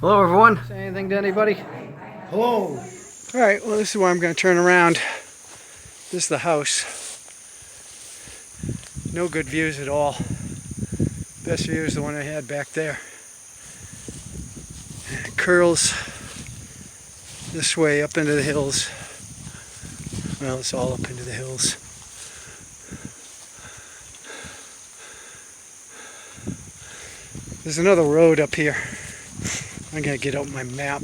Hello everyone. Say anything to anybody? Hello. Alright, well this is where I'm going to turn around. This is the house. No good views at all. Best view is the one I had back there. And it curls this way up into the hills. Well, it's all up into the hills. There's another road up here. I'm going to get out my map.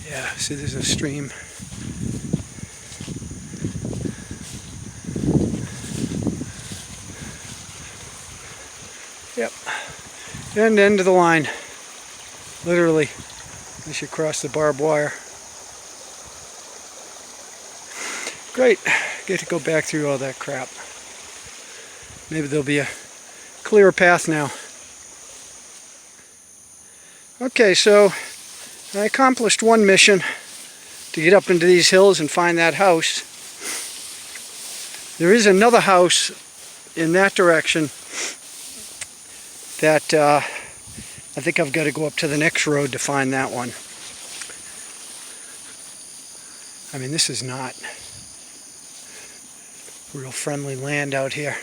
Yeah, see there's a stream. Yep. And end of the line. Literally. Unless you cross the barbed wire. Great. Get to go back through all that crap. Maybe there'll be a clearer path now. Okay, so I accomplished one mission to get up into these hills and find that house. There is another house in that direction that I think I've got to go up to the next road to find that one. I mean, this is not real friendly land out here.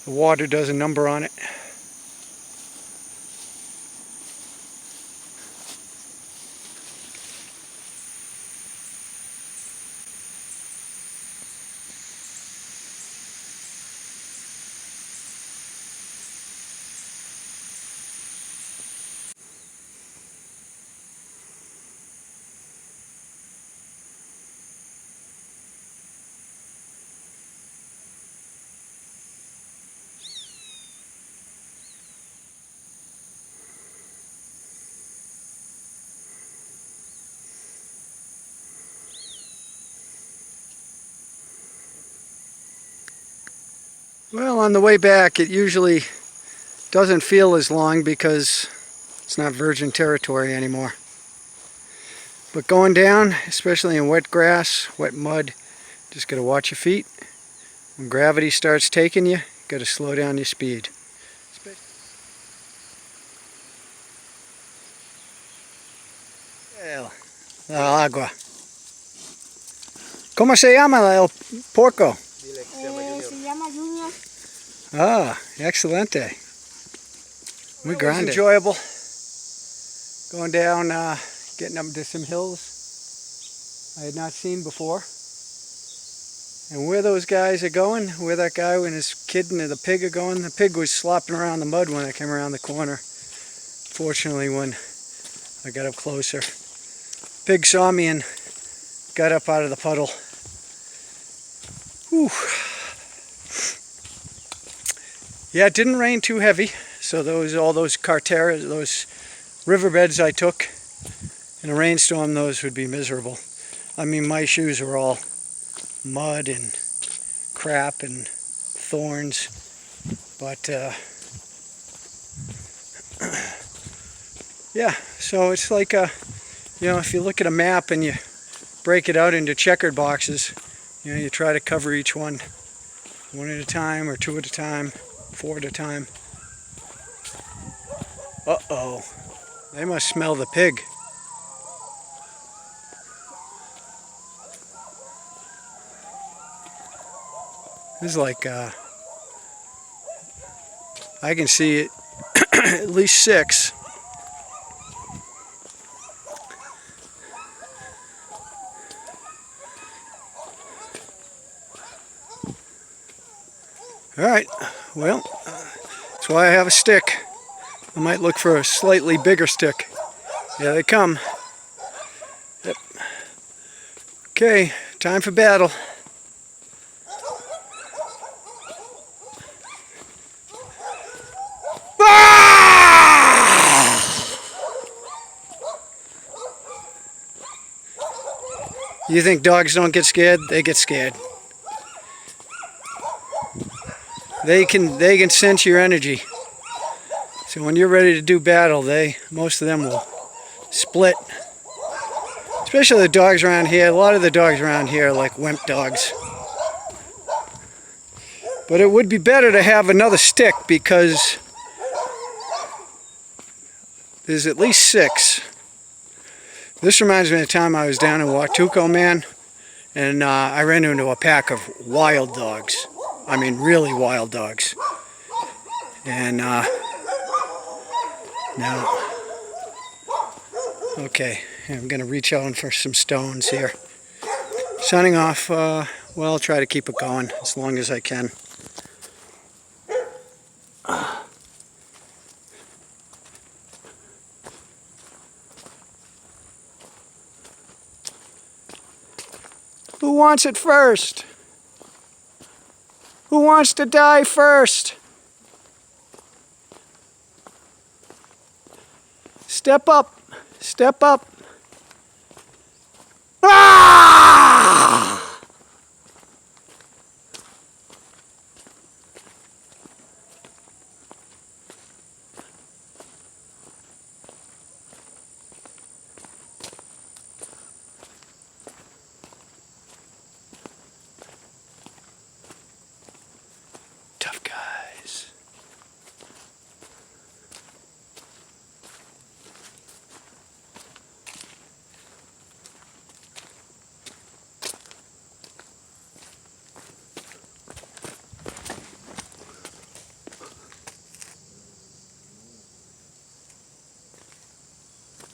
The water does a number on it. Well, on the way back, it usually doesn't feel as long because it's not virgin territory anymore. But going down, especially in wet grass, wet mud, just got to watch your feet. When gravity starts taking you, got to slow down your speed. La agua. ¿Cómo se llama el porco? Se llama Junior. Ah, excelente. Muy grande. It was enjoyable. Going down, getting up to some hills I had not seen before. And where those guys are going, where that guy and his kid and the pig are going, the pig was slopping around the mud when I came around the corner. Fortunately, when I got up closer, pig saw me and got up out of the puddle. Whew. Yeah, it didn't rain too heavy, so all those carteras, those riverbeds I took in a rainstorm, those would be miserable. I mean, my shoes are all mud and crap and thorns, but yeah, so it's like if you look at a map and you break it out into checkered boxes, you try to cover each one at a time or two at a time. 4 at a time. Uh-oh. They must smell the pig. This is like, I can see it at least 6. Alright, well, that's why I have a stick. I might look for a slightly bigger stick. Here they come. Yep. Okay, time for battle. Ah! You think dogs don't get scared? They get scared. They can sense your energy. So when you're ready to do battle, most of them will split. Especially the dogs around here. A lot of the dogs around here are like wimp dogs. But it would be better to have another stick because There's at least 6. This reminds me of the time I was down in Huatuco, man, and I ran into a pack of wild dogs. I mean, really wild dogs. And now, okay, I'm going to reach out for some stones here. Signing off, well, I'll try to keep it going as long as I can. Who wants it first? Who wants to die first? Step up. Step up. Ah! Tough guys.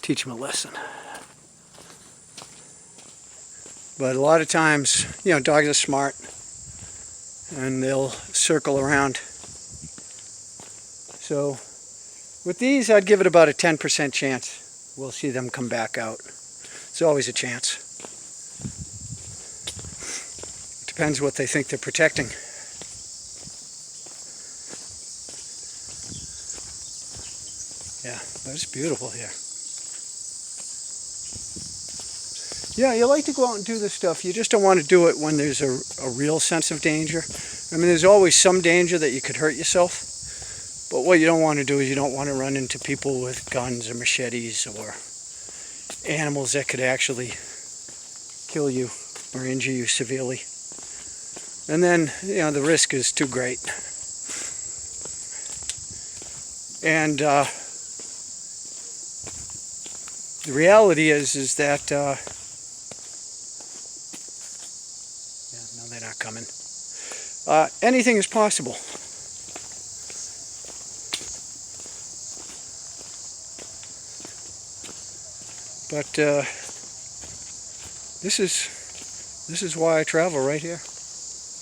Teach them a lesson. But a lot of times, you know, dogs are smart and they'll circle around. So with these, I'd give it about a 10% chance we'll see them come back out. It's always a chance. Depends what they think they're protecting. Yeah, but it's beautiful here. Yeah, you like to go out and do this stuff. You just don't want to do it when there's a real sense of danger. I mean, there's always some danger that you could hurt yourself. But what you don't want to do is you don't want to run into people with guns or machetes or animals that could actually kill you or injure you severely. And then, you know, the risk is too great. And the reality is that they're not coming. Anything is possible. But this is why I travel right here.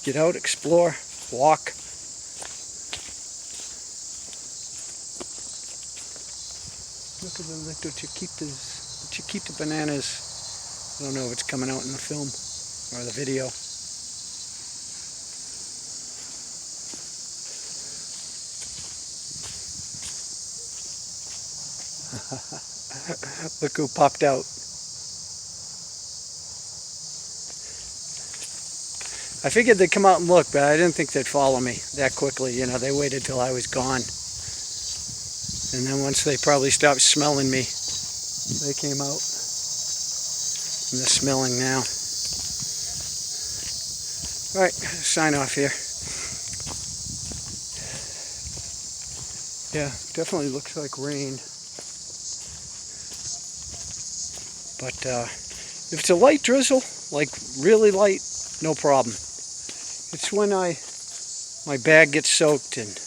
Get out, explore, walk. Look at the Chiquita bananas. I don't know if it's coming out in the film or the video. Look who popped out. I figured they'd come out and look, but I didn't think they'd follow me that quickly. You know, they waited till I was gone. And then once they probably stopped smelling me, they came out. And they're smelling now. All right, sign off here. Yeah, definitely looks like rain. But if it's a light drizzle, like really light, no problem. It's when my bag gets soaked and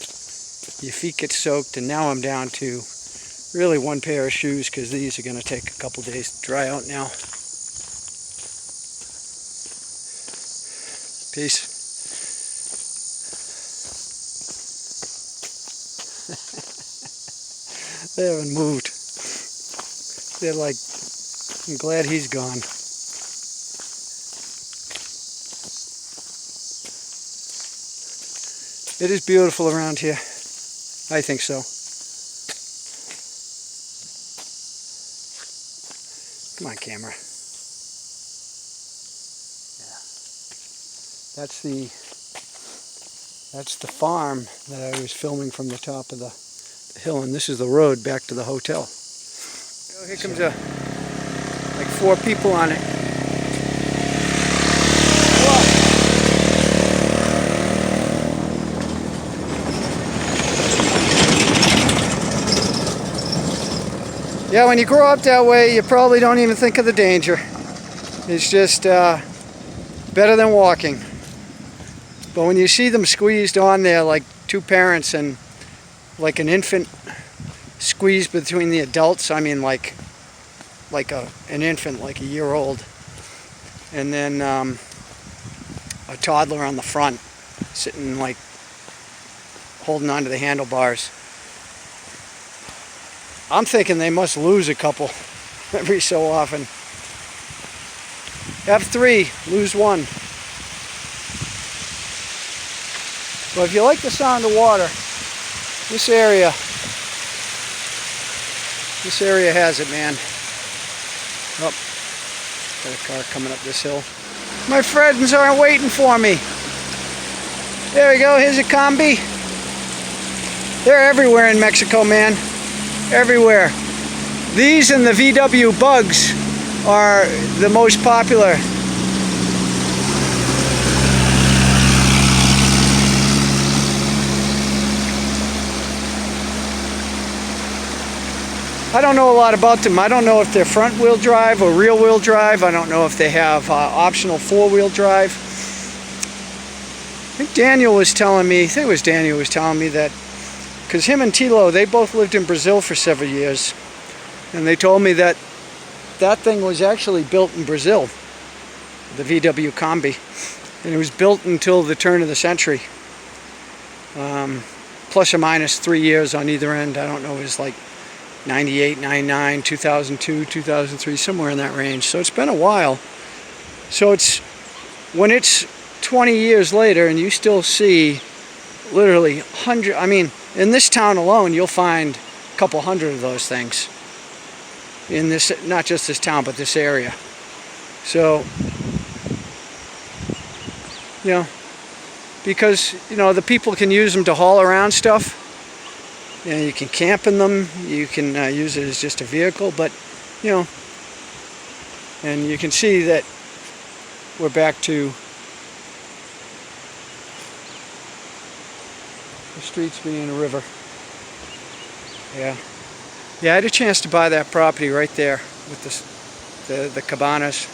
your feet get soaked, and now I'm down to really one pair of shoes because these are going to take a couple days to dry out now. Peace. They haven't moved. They're like, I'm glad he's gone. It is beautiful around here. I think so. Come on, camera. Yeah. That's the farm that I was filming from the top of the hill, and this is the road back to the hotel. Oh, here comes like 4 people on it. Yeah, when you grow up that way, you probably don't even think of the danger. It's just better than walking. But when you see them squeezed on there like two parents and like an infant squeezed between the adults, I mean like an infant, like a year old, and then a toddler on the front, sitting like holding onto the handlebars. I'm thinking they must lose a couple every so often. Have 3, lose 1. But if you like the sound of water, this area has it, man. Oh, got a car coming up this hill. My friends aren't waiting for me. There we go, here's a combi. They're everywhere in Mexico, man. Everywhere. These and the VW Bugs are the most popular. I don't know a lot about them. I don't know if they're front-wheel drive or rear-wheel drive. I don't know if they have optional 4-wheel drive. I think Daniel was telling me, that, because him and Tilo, they both lived in Brazil for several years. And they told me that that thing was actually built in Brazil, the VW Combi. And it was built until the turn of the century. Plus or minus 3 years on either end. I don't know, it was like 98, 99, 2002, 2003, somewhere in that range. So it's been a while. So when it's 20 years later and you still see literally hundreds, I mean, in this town alone, you'll find a couple hundred of those things. In this, not just this town, but this area. So, you know, because, you know, the people can use them to haul around stuff. You know, you can camp in them, you can use it as just a vehicle, but, you know, and you can see that we're back to the streets being a river. Yeah. Yeah, I had a chance to buy that property right there with the cabanas.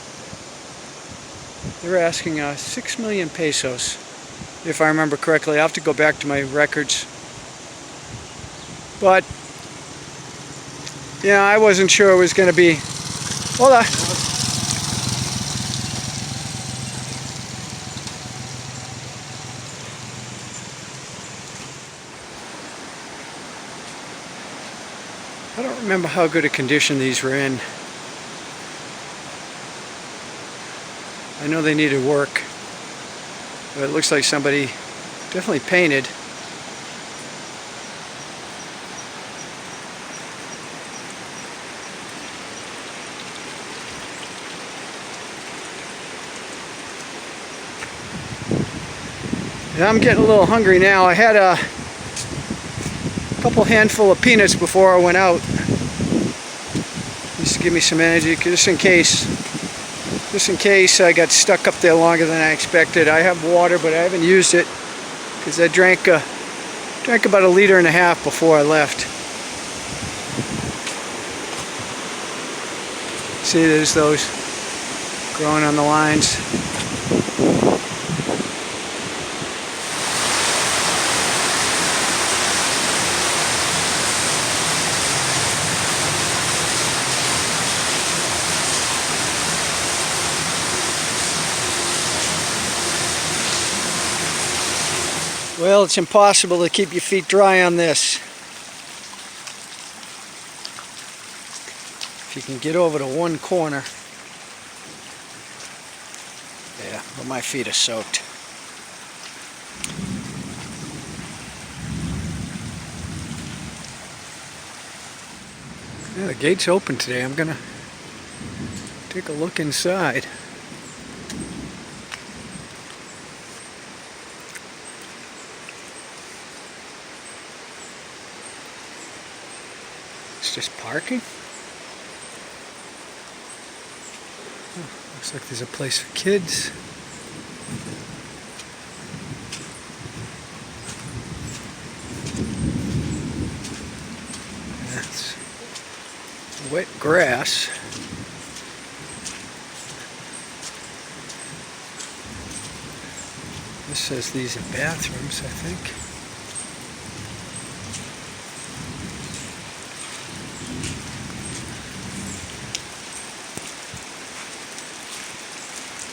They're asking 6 million pesos, if I remember correctly. I'll have to go back to my records. But, yeah, I wasn't sure it was going to be. Hold on. I don't remember how good a condition these were in. I know they needed work, but it looks like somebody definitely painted. And I'm getting a little hungry now. I had a couple handful of peanuts before I went out. Just to give me some energy, just in case I got stuck up there longer than I expected. I have water, but I haven't used it because I drank about 1.5 liters before I left. See, there's those growing on the lines. Well, it's impossible to keep your feet dry on this. If you can get over to one corner. Yeah, but my feet are soaked. Yeah, the gate's open today. I'm gonna take a look inside. It's just parking. Oh, looks like there's a place for kids. wet grass. This says these are bathrooms, I think.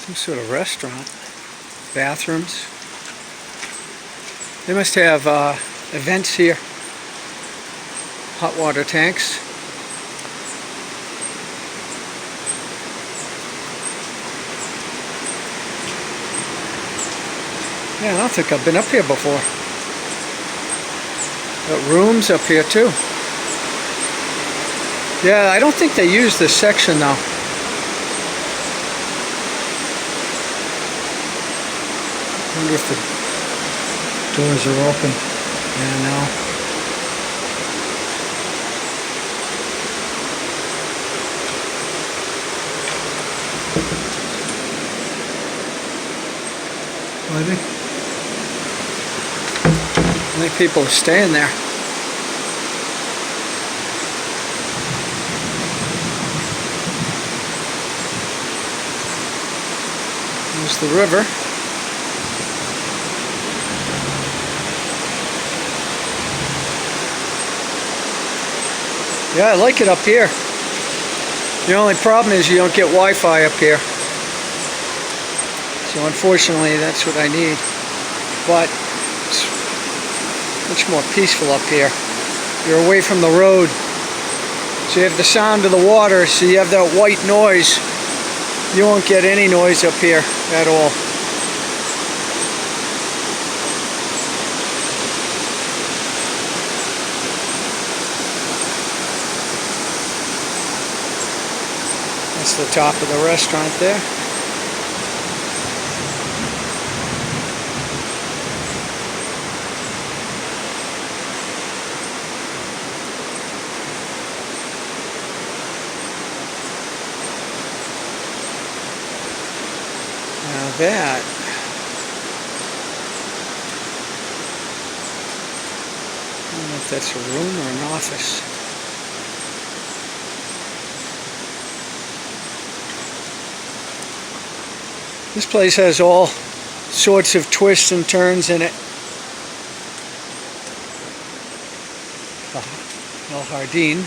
Some sort of restaurant. Bathrooms. They must have events here. Hot water tanks. Yeah, I don't think I've been up here before. Got rooms up here too. Yeah, I don't think they use this section though. I wonder if the doors are open. Yeah, no. I think people are staying there. There's the river. Yeah, I like it up here. The only problem is you don't get Wi-Fi up here. So unfortunately, that's what I need. But it's much more peaceful up here. You're away from the road. So you have the sound of the water, so you have that white noise. You won't get any noise up here at all. That's the top of the restaurant there. Now that I don't know if that's a room or an office. This place has all sorts of twists and turns in it. El Jardín.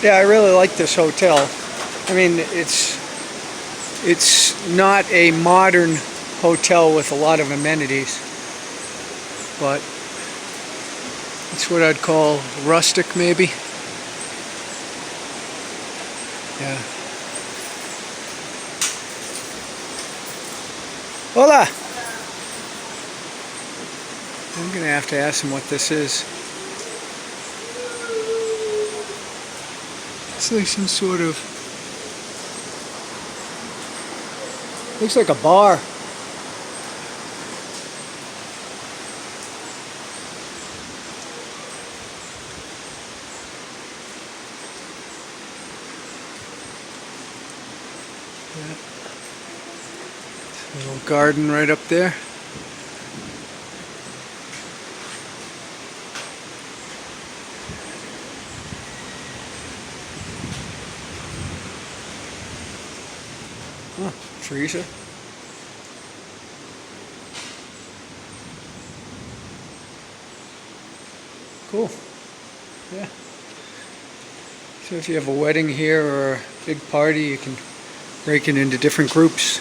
Yeah, I really like this hotel. I mean, it's not a modern hotel with a lot of amenities, but it's what I'd call rustic, maybe. Yeah. Hola! I'm gonna have to ask him what this is. It's like some sort of... looks like a bar. Yeah. A little garden right up there. Oh, freezer. Cool. Yeah. So if you have a wedding here or a big party, you can break it into different groups.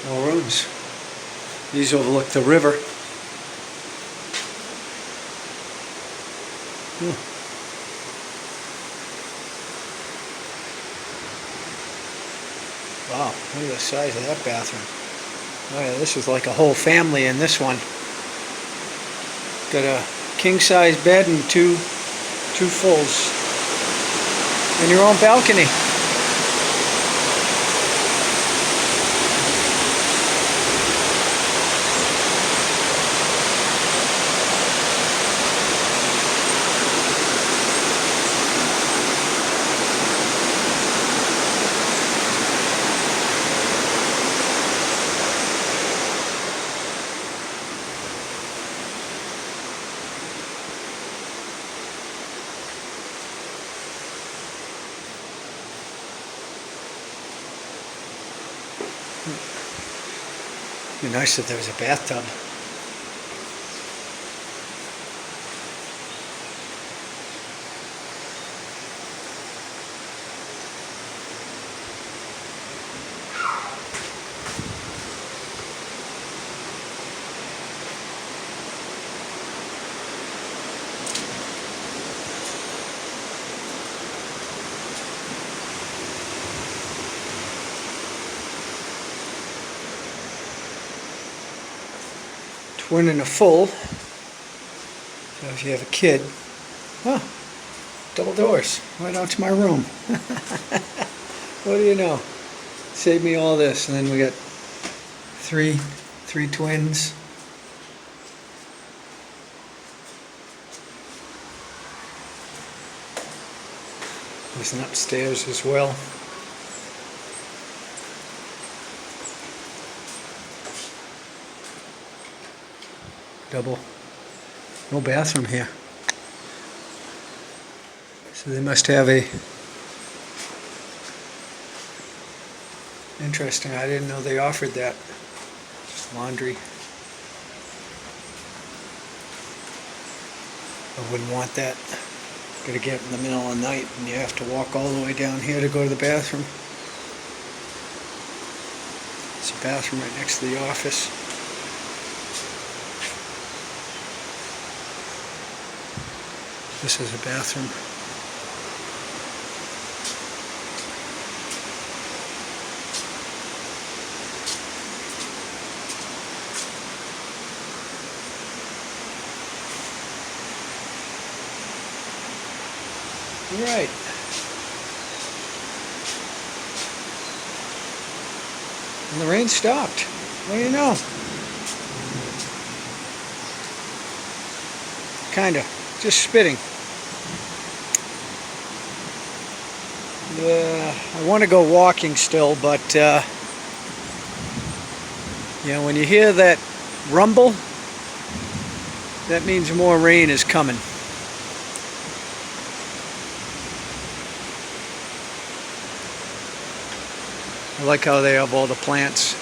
More rooms. These overlook the river. Wow, look at the size of that bathroom. Oh yeah, this is like a whole family in this one. Got a king-size bed and two fulls. And your own balcony. It'd be nice if there was a bathtub. Twin and a full. So if you have a kid, double doors right out to my room. What do you know? Save me all this, and then we got three twins. There's an upstairs as well. Double. No bathroom here. So they must have a... Interesting, I didn't know they offered that. Just laundry. I wouldn't want that. Gotta get up in the middle of the night and you have to walk all the way down here to go to the bathroom. There's a bathroom right next to the office. This is a bathroom. All right. And the rain stopped. What do you know? Kinda. Just spitting. I want to go walking still, but you know, when you hear that rumble, that means more rain is coming. I like how they have all the plants